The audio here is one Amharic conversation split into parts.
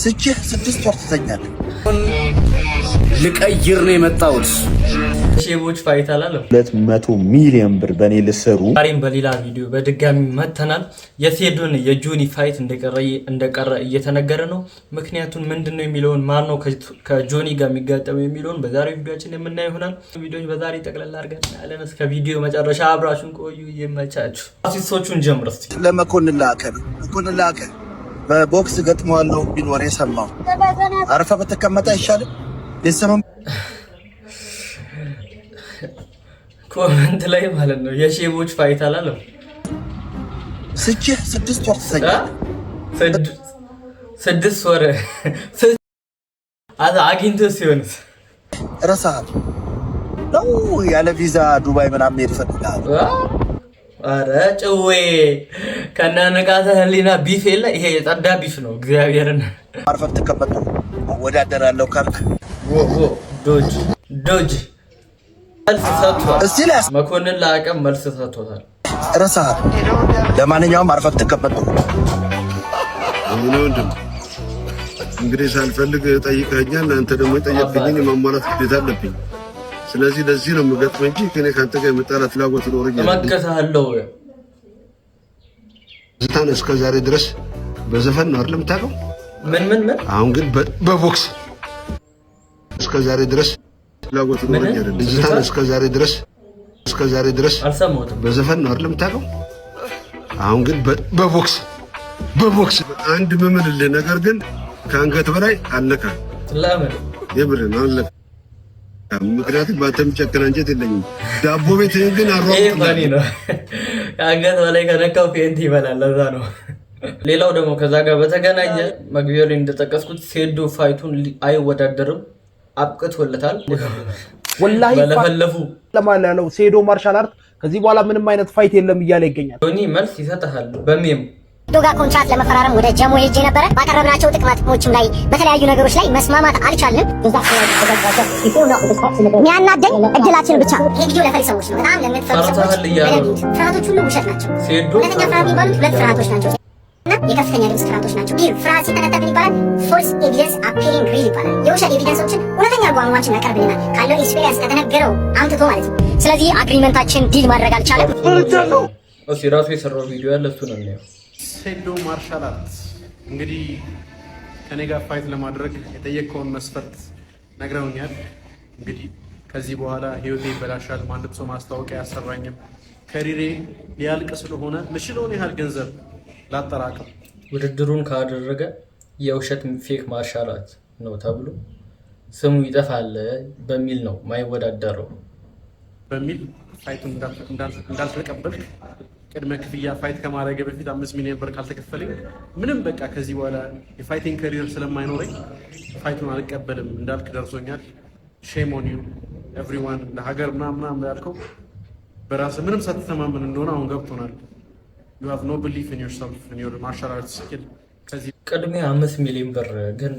ስጭህ 6 ወር ትተኛለህ። ልቀይር ነው የመጣሁት። ሼቦች ፋይት አላለም 200 ሚሊዮን ብር በኔ ልሰሩ። ዛሬም በሌላ ቪዲዮ በድጋሚ መተናል። የቴዶን የጆኒ ፋይት እንደቀረ እየተነገረ ነው። ምክንያቱም ምንድነው የሚለውን ማን ነው ከጆኒ ጋር የሚጋጠመው የሚለውን በዛሬው ቪዲዮአችን የምናየው ይሆናል። ቪዲዮን በዛሬ ጠቅላላ አድርገን ያለን እስከ ቪዲዮ መጨረሻ አብራችሁን ቆዩ። ይመቻችሁ። አሲስቶቹን ጀምር እስቲ። ለመኮንን ላከ በቦክስ ገጥመዋለሁ ቢኖር የሰማው አረፈ በተቀመጠ አይሻልም? የሰማው ኮሜንት ላይ ማለት ነው የሼቦች ፋይት አላለም ስጭህ 6 ወር ትተኛለህ። 6 ወር አግኝቶ ሲሆንስ ረሳህ ነው ያለ ቪዛ ዱባይ ምናምን ይፈልጋል። አረ ጭዌ ከነነቃተ ህሊና ቢፍ የለ። ይሄ የጸዳ ቢፍ ነው። እግዚአብሔርን አርፈህ ተቀመጥ። ወዳደራለሁ ካልክ ዶጅ መልስ ሰጥቷል። እስቲ ላይ መኮንን ለአቅም መልስ ሰጥቷል። ረሳህ። ለማንኛውም አርፈህ ተቀመጥ። ወንድም እንግዲህ ሳልፈልግ ጠይቀኛል። አንተ ደግሞ ጠየቅኝን የማሟላት ግዴታ አለብኝ። ስለዚህ ለዚህ ነው የምገጥመው እንጂ ከኔ ካንተ ጋር የመጣላት ፍላጎት ኖርኛል። ተመከታለሁ። ዝታን እስከ ዛሬ ድረስ በዘፈን ነው አይደል የምታውቀው? ምን አሁን ግን በቦክስ እስከ ዛሬ ድረስ ፍላጎት ኖርኛል። ዝታን እስከ ዛሬ ድረስ አልሰማሁትም። በዘፈን ነው አይደል የምታውቀው? አሁን ግን በቦክስ አንድ ምምልልህ ነገር ግን ከአንገት በላይ አለካ። ለምን የብርን አለካ? ምክንያቱም ባንተም ጨከና እንጀት የለኝም። ዳቦ ቤት ግን ይሄ ፈኒ ነው። ከአንገት በላይ ከነካው ፔንት ይበላል። ለዛ ነው። ሌላው ደግሞ ከዛ ጋር በተገናኘ መግቢያው ላይ እንደጠቀስኩት ቴዶ ፋይቱን አይወዳደርም፣ አብቅቶለታል። ወላሂ በለፈለፉ ለማን ያለው ቴዶ ማርሻል አርት ከዚህ በኋላ ምንም አይነት ፋይት የለም እያለ ይገኛል። ጆኒ መልስ ይሰጣል በሚም ዶጋ ኮንትራት ለመፈራረም ወደ ጀሞ ሄጄ ነበረ። ባቀረብናቸው ጥቅሞችም ላይ በተለያዩ ነገሮች ላይ መስማማት አልቻልንም። የሚያናደኝ እድላችን ብቻ። ይሄ ቪዲዮ ለፈሪ ሰዎች ነው። በጣም ለምትፈሩ ሰዎች ፍርሃቶች ሁሉ ውሸት ናቸው። እውነተኛ ፍርሃት የሚባሉት 2 ፍርሃቶች ናቸው እና የከፍተኛ ድምፅ ፍርሃቶች ናቸው። ይህ ፍርሃት ሲተነተን ይባላል ፎልስ ኤቪደንስ አፒሪንግ ሪል ይባላል። የውሸት ኤቪደንሶችን እውነተኛ ጓንጓችን ያቀርብልናል ካለው ኤክስፔሪንስ ከተነገረው አምጥቶ ማለት ነው። ስለዚህ አግሪመንታችን ዲል ማድረግ አልቻለም። እሺ ራሱ የሰራው ቪዲዮ ያለ እሱ ነው የሚያየው። ቴዶ ማርሻል አርት እንግዲህ ከኔ ጋር ፋይት ለማድረግ የጠየቀውን መስፈርት ነግረውኛል። እንግዲህ ከዚህ በኋላ ህይወቴ ይበላሻል፣ ማንም ሰው ማስታወቂያ ያሰራኝም፣ ከሪሬ ሊያልቅ ስለሆነ ምችለውን ያህል ገንዘብ ላጠራቅም። ውድድሩን ካደረገ የውሸት ፌክ ማርሻል አርት ነው ተብሎ ስሙ ይጠፋል በሚል ነው ማይወዳደረው በሚል ፋይቱን እንዳልተቀበልክ ቅድመ ክፍያ ፋይት ከማድረግ በፊት 5 ሚሊዮን ብር ካልተከፈለኝ ምንም በቃ ከዚህ በኋላ የፋይቲንግ ካሪየር ስለማይኖረኝ ፋይቱን አልቀበልም እንዳልክ ደርሶኛል። ሼም ኦን ዩ ኤቭሪዋን። ለሀገር ምናምን ያልከው በራስህ ምንም ሳትተማመን እንደሆነ አሁን ገብቶናል። you have no belief in yourself in your martial arts skill። ከዚህ ቅድሚያ 5 ሚሊዮን ብር ግን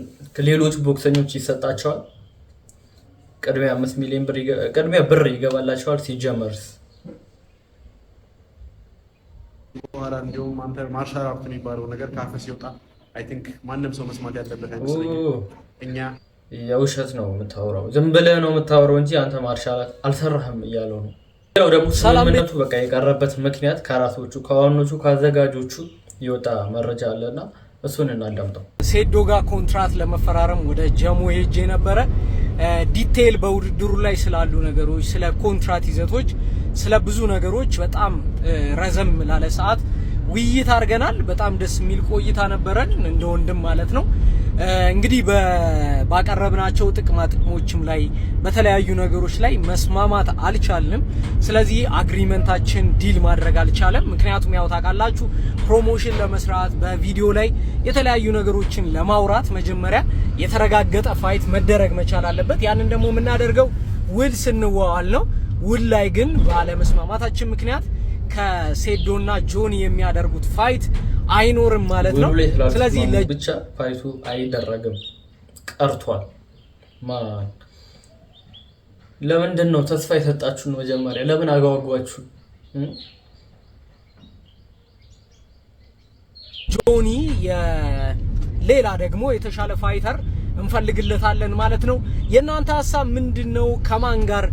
ሌሎች ቦክሰኞች ይሰጣቸዋል። ቅድሚያ 5 ሚሊዮን ብር ይገባላቸዋል ሲጀመርስ በኋላ እንዲሁም አንተ ማርሻል አርት የሚባለው ነገር ካፈ ሲወጣ አይ ቲንክ ማንም ሰው መስማት ያለበት አይመስለኝም። እኛ የውሸት ነው የምታወራው፣ ዝም ብለህ ነው የምታወራው እንጂ አንተ ማርሻል አርት አልሰራህም እያለው ነው። ያው ደግሞ ሰላምነቱ በቃ የቀረበት ምክንያት ከራሶቹ ከዋኖቹ ከአዘጋጆቹ የወጣ መረጃ አለና እሱን እናዳምጠው። ቴዶ ጋር ኮንትራት ለመፈራረም ወደ ጀሞ ሄጄ ነበረ። ዲቴይል በውድድሩ ላይ ስላሉ ነገሮች፣ ስለ ኮንትራት ይዘቶች፣ ስለ ብዙ ነገሮች በጣም ረዘም ላለ ሰዓት ውይይት አድርገናል። በጣም ደስ የሚል ቆይታ ነበረን እንደ ወንድም ማለት ነው። እንግዲህ ባቀረብናቸው ጥቅሞችም ላይ በተለያዩ ነገሮች ላይ መስማማት አልቻልንም። ስለዚህ አግሪመንታችን ዲል ማድረግ አልቻለም። ምክንያቱም ያው ታውቃላችሁ ፕሮሞሽን ለመስራት በቪዲዮ ላይ የተለያዩ ነገሮችን ለማውራት መጀመሪያ የተረጋገጠ ፋይት መደረግ መቻል አለበት። ያንን ደግሞ የምናደርገው ውል ስንዋዋል ነው። ውል ላይ ግን ባለመስማማታችን ምክንያት ከቴዶና ጆኒ የሚያደርጉት ፋይት አይኖርም ማለት ነው። ስለዚህ ብቻ ፋይቱ አይደረግም ቀርቷል። ማን ለምንድን ነው ተስፋ የሰጣችሁን? መጀመሪያ ለምን አጓጓችሁ? ጆኒ ሌላ ደግሞ የተሻለ ፋይተር እንፈልግለታለን ማለት ነው። የእናንተ ሀሳብ ምንድነው? ከማን ጋር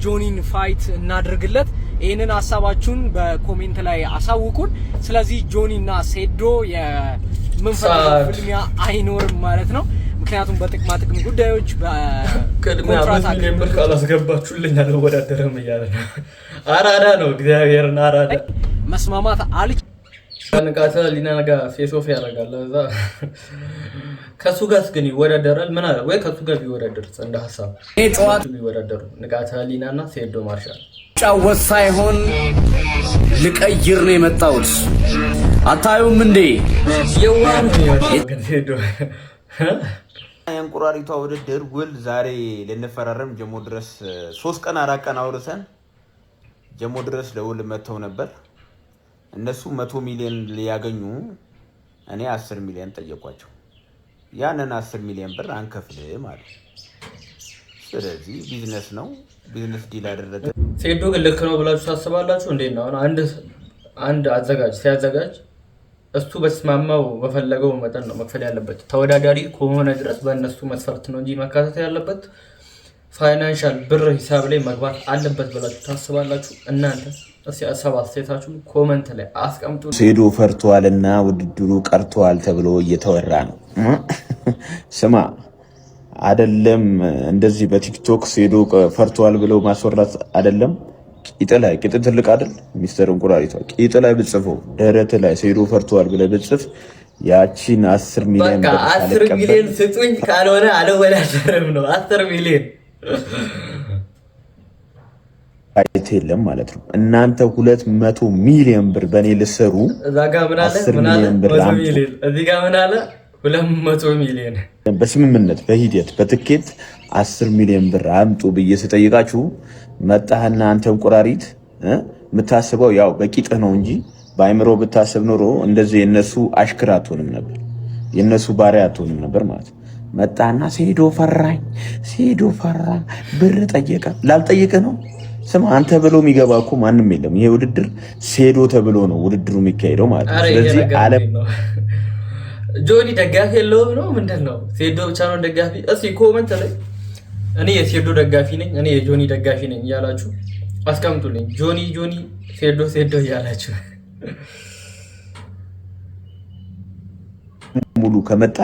ጆኒን ፋይት እናድርግለት? ይህንን ሀሳባችሁን በኮሜንት ላይ አሳውቁን። ስለዚህ ጆኒና ሴዶ የምንፈልገው ፍልሚያ አይኖርም ማለት ነው። ምክንያቱም በጥቅማ ጥቅም ጉዳዮች በቅድሚያ 5 ሚሊዮን ብር ካላስገባችሁልኝ አልወዳደርም እያለ ነው። አራዳ ነው እግዚአብሔርን አራዳ መስማማት አልች ንቃተ ሊና ጋር ፌስ ኦፍ ያደርጋል። እዛ ከሱ ጋር ግን ይወዳደራል። ምን አለ ወይ ከሱ ጋር ቢወዳደር እንደ ሐሳብ ጨዋታ ቢወዳደሩ ንቃተ ሊናና ሴዶ ማርሻል ጫወት ሳይሆን ልቀይር ነው የመጣሁት። አታዩም እንዴ የዋን ግን ሴዶ የእንቁራሪቷ ውድድር ውል ዛሬ ልንፈራረም ጀሞ ድረስ 3 ቀን 4 ቀን አውርተን ጀሞ ድረስ ለውል መተው ነበር። እነሱ 100 ሚሊዮን ሊያገኙ እኔ 10 ሚሊዮን ጠየቋቸው። ያንን 10 ሚሊዮን ብር አንከፍልም አለ። ስለዚህ ቢዝነስ ነው፣ ቢዝነስ ዲል አደረገ። ሴዶ ግን ልክ ነው ብላችሁ ታስባላችሁ? እንዴት ነው አንድ አዘጋጅ ሲያዘጋጅ እሱ በስማማው በፈለገው መጠን ነው መክፈል ያለበት። ተወዳዳሪ ከሆነ ድረስ በእነሱ መስፈርት ነው እንጂ መካተት ያለበት ፋይናንሻል ብር ሂሳብ ላይ መግባት አለበት ብላችሁ ታስባላችሁ? እናንተ እስኪ ሀሳብ አስተያየታችሁን ኮመንት ላይ አስቀምጡ። ሴዶ ፈርቷልና ውድድሩ ቀርቷል ተብሎ እየተወራ ነው። ስማ አይደለም እንደዚህ በቲክቶክ ሴዶ ፈርቷል ብለው ማስወራት አይደለም። ቂጥ ትልቅ አይደል? ሚስተር እንቁራሪቷ ቂጥ ላይ ብጽፈው ደረት ላይ ሴዶ ፈርቷል ብለህ ብጽፍ ያቺን 10 ሚሊዮን በቃ 10 ሚሊዮን ስጡኝ ካልሆነ አልወዳደርም ነው። 10 ሚሊዮን አይት የለም ማለት ነው። እናንተ 200 ሚሊዮን ብር በኔ ልሰሩ እዛ ጋር ምን አለ 100 ሚሊዮን እዚህ ጋር ምን አለ 200 ሚሊዮን በስምምነት በሂደት በትኬት 10 ሚሊዮን ብር አምጡ ብዬ ስጠይቃችሁ መጣህና አንተ እንቁራሪት የምታስበው ያው በቂጥህ ነው እንጂ በአይምሮ ብታስብ ኖሮ እንደዚህ የነሱ አሽክር አትሆንም ነበር፣ የነሱ ባሪያ አትሆንም ነበር ማለት ነው። መጣህና ሴዶ ፈራኝ ብር ጠየቀ። ላልጠየቀ ነው ስማ አንተ ብሎ የሚገባ እኮ ማንም የለም። ይሄ ውድድር ሴዶ ተብሎ ነው ውድድሩ የሚካሄደው ማለት ነው። ስለዚህ ዓለም ጆኒ ደጋፊ የለውም ነው ምንድን ነው? ሴዶ ብቻ ነው ደጋፊ? እስኪ ኮመንት ላይ እኔ የሴዶ ደጋፊ ነኝ፣ እኔ የጆኒ ደጋፊ ነኝ እያላችሁ አስቀምጡልኝ። ጆኒ ሴዶ እያላችሁ ሙሉ ከመጣ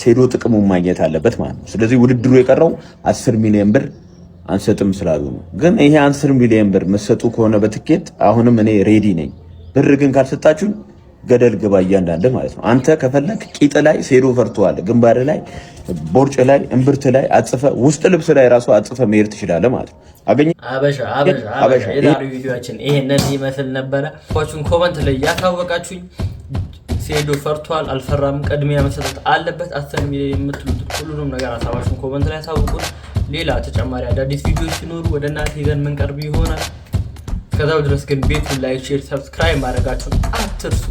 ሴዶ ጥቅሙ ማግኘት አለበት ማለት ነው። ስለዚህ ውድድሩ የቀረው 10 ሚሊዮን ብር አንሰጥም ስላሉ ነው። ግን ይሄ 10 ሚሊዮን ብር መሰጡ ከሆነ በትኬት አሁንም እኔ ሬዲ ነኝ። ብር ግን ካልሰጣችሁ ገደል ግባ እያንዳንድ ማለት ነው። አንተ ከፈለክ ቂጥ ላይ ሴዶ ፈርቷል፣ ግንባር ላይ፣ ቦርጭ ላይ፣ እምብርት ላይ አጽፈ ውስጥ ልብስ ላይ ራሱ አጽፈ መሄድ ትችላለህ ማለት ነው። አገኘ አበሻ የዛሬው ቪዲዮአችን ይሄንን ይመስል ነበረ። ኮመንት ላይ ያታወቃችሁኝ ሴዶ ፈርቷል አልፈራም፣ ቅድሚያ መሰጠት አለበት 10 ሚሊዮን የምትሉት ሁሉንም ነገር ሀሳባችሁን ኮመንት ላይ ያታውቁን። ሌላ ተጨማሪ አዳዲስ ቪዲዮዎች ሲኖሩ ወደ እናንተ ይዘን የምንቀርብ ይሆናል። ከዛው ድረስ ግን ቤቱን ላይክ፣ ሼር፣ ሰብስክራይብ ማድረጋችሁን አትርሱ።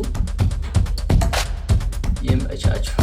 ይመቻችሁ።